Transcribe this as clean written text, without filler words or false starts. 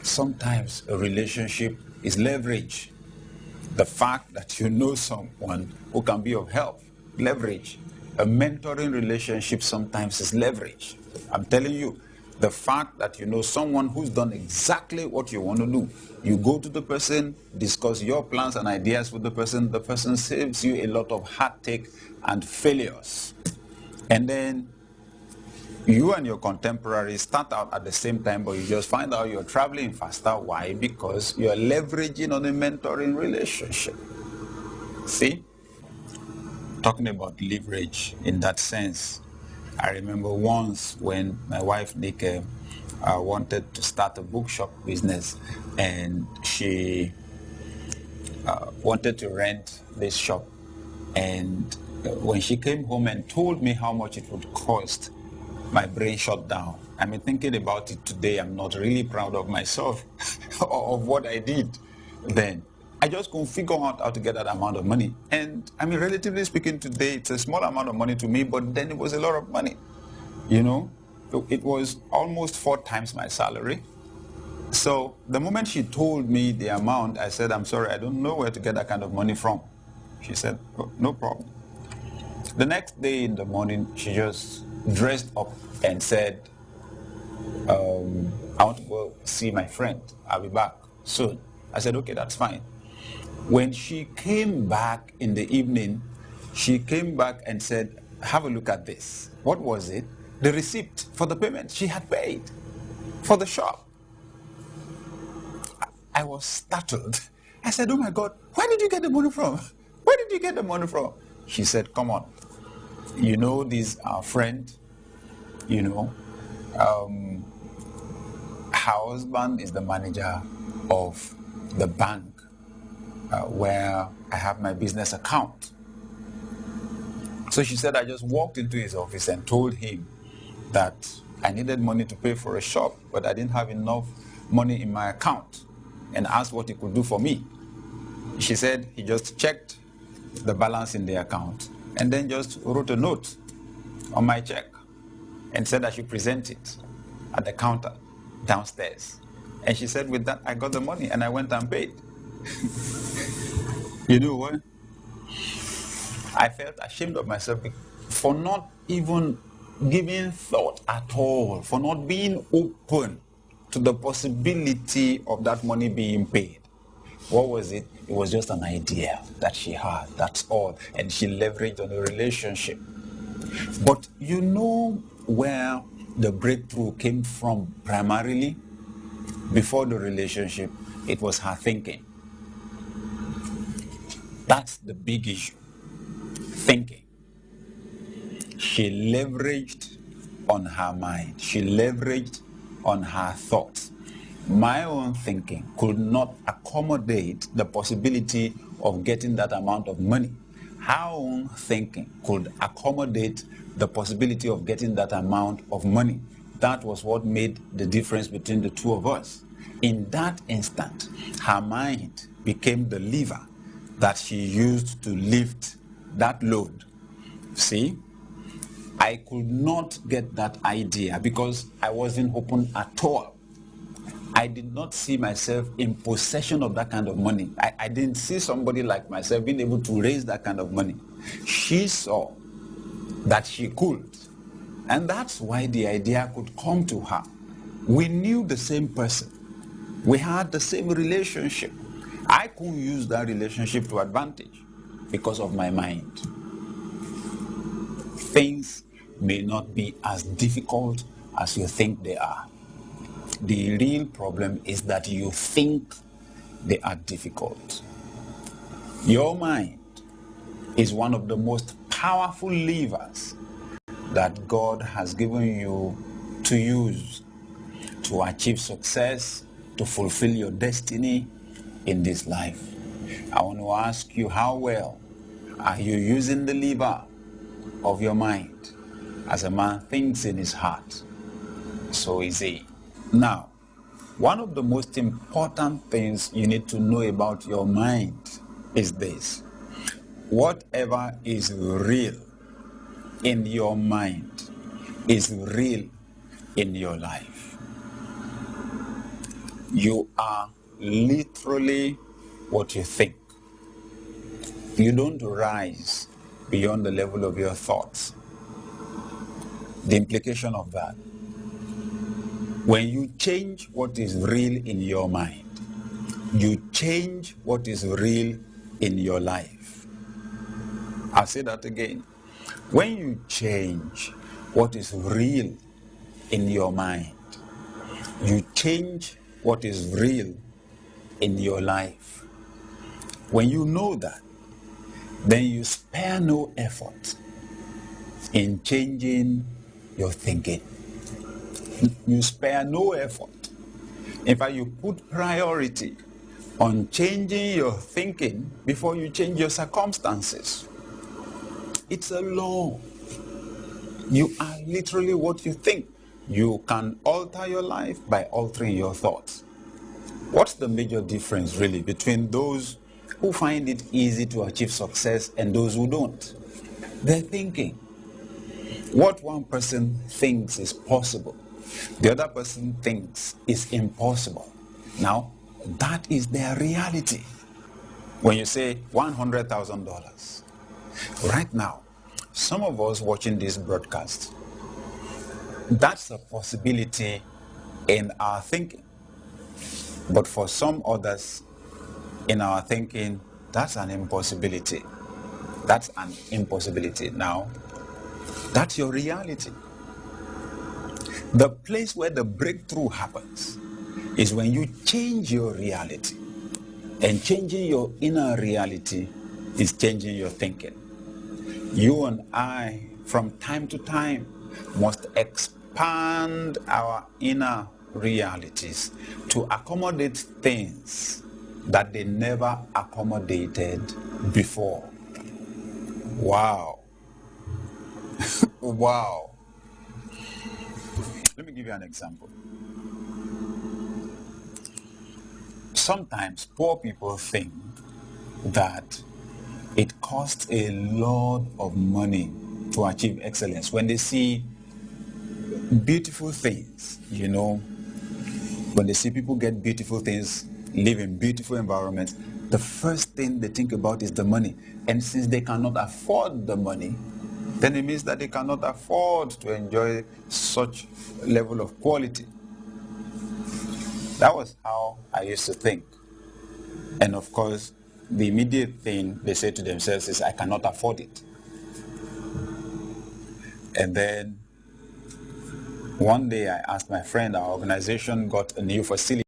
sometimes a relationship is leverage. The fact that you know someone who can be of help, leverage. A mentoring relationship sometimes is leverage. I'm telling you, the fact that you know someone who's done exactly what you want to do. You go to the person, discuss your plans and ideas with the person saves you a lot of heartache and failures. And then you and your contemporaries start out at the same time, but you just find out you're traveling faster. Why? Because you're leveraging on a mentoring relationship. See? Talking about leverage in that sense, I remember once when my wife Nika wanted to start a bookshop business, and she wanted to rent this shop. And when she came home and told me how much it would cost, my brain shut down. I mean, thinking about it today, I'm not really proud of myself or of what I did then. I just couldn't figure out how to get that amount of money. And I mean, relatively speaking, today it's a small amount of money to me, but then it was a lot of money. You know, it was almost 4 times my salary. So the moment she told me the amount, I said, I'm sorry, I don't know where to get that kind of money from. She said, oh, no problem. The next day in the morning, she just dressed up and said, I want to go see my friend. I'll be back soon. I said, okay, that's fine. When she came back in the evening, she came back and said, have a look at this. What was it? The receipt for the payment she had paid for the shop. I was startled. I said, oh my God, where did you get the money from? Where did you get the money from? She said, come on. You know, this our friend, you know, her husband is the manager of the bank where I have my business account. So she said, I just walked into his office and told him that I needed money to pay for a shop, but I didn't have enough money in my account, and asked what he could do for me. She said he just checked the balance in the account and then just wrote a note on my check and said I should present it at the counter downstairs. And she said, with that, I got the money and I went and paid. You know what? I felt ashamed of myself for not even giving thought at all, for not being open to the possibility of that money being paid. What was it? It was just an idea that she had, that's all. And she leveraged on a relationship. But you know where the breakthrough came from primarily? Before the relationship, it was her thinking. That's the big issue. Thinking. She leveraged on her mind. She leveraged on her thoughts. My own thinking could not accommodate the possibility of getting that amount of money. Her own thinking could accommodate the possibility of getting that amount of money. That was what made the difference between the two of us. In that instant, her mind became the lever that she used to lift that load. See? I could not get that idea because I wasn't open at all. I did not see myself in possession of that kind of money. I didn't see somebody like myself being able to raise that kind of money. She saw that she could. And that's why the idea could come to her. We knew the same person. We had the same relationship. I couldn't use that relationship to advantage because of my mind. Things may not be as difficult as you think they are. The real problem is that you think they are difficult. Your mind is one of the most powerful levers that God has given you to use to achieve success, to fulfill your destiny in this life. I want to ask you, how well are you using the lever of your mind? As a man thinks in his heart, so is he. Now, one of the most important things you need to know about your mind is this. Whatever is real in your mind is real in your life. You are literally what you think. You don't rise beyond the level of your thoughts. The implication of that, when you change what is real in your mind, you change what is real in your life. I'll say that again. When you change what is real in your mind, you change what is real in your life. When you know that, then you spare no effort in changing your thinking. You spare no effort. In fact, you put priority on changing your thinking before you change your circumstances. It's a law. You are literally what you think. You can alter your life by altering your thoughts. What's the major difference really between those who find it easy to achieve success and those who don't? They're thinking. What one person thinks is possible, the other person thinks is impossible. Now, that is their reality. When you say $100,000, right now, some of us watching this broadcast, that's a possibility in our thinking. But for some others, in our thinking, that's an impossibility. That's an impossibility. Now, that's your reality. The place where the breakthrough happens is when you change your reality. And changing your inner reality is changing your thinking. You and I, from time to time, must expand our inner realities to accommodate things that they never accommodated before. Wow. Wow. Let me give you an example. Sometimes poor people think that it costs a lot of money to achieve excellence. When they see beautiful things, when they see people get beautiful things, live in beautiful environments, the first thing they think about is the money. And since they cannot afford the money, then it means that they cannot afford to enjoy such level of quality. That was how I used to think. And of course, the immediate thing they say to themselves is, I cannot afford it. And then one day I asked my friend, our organization got a new facility.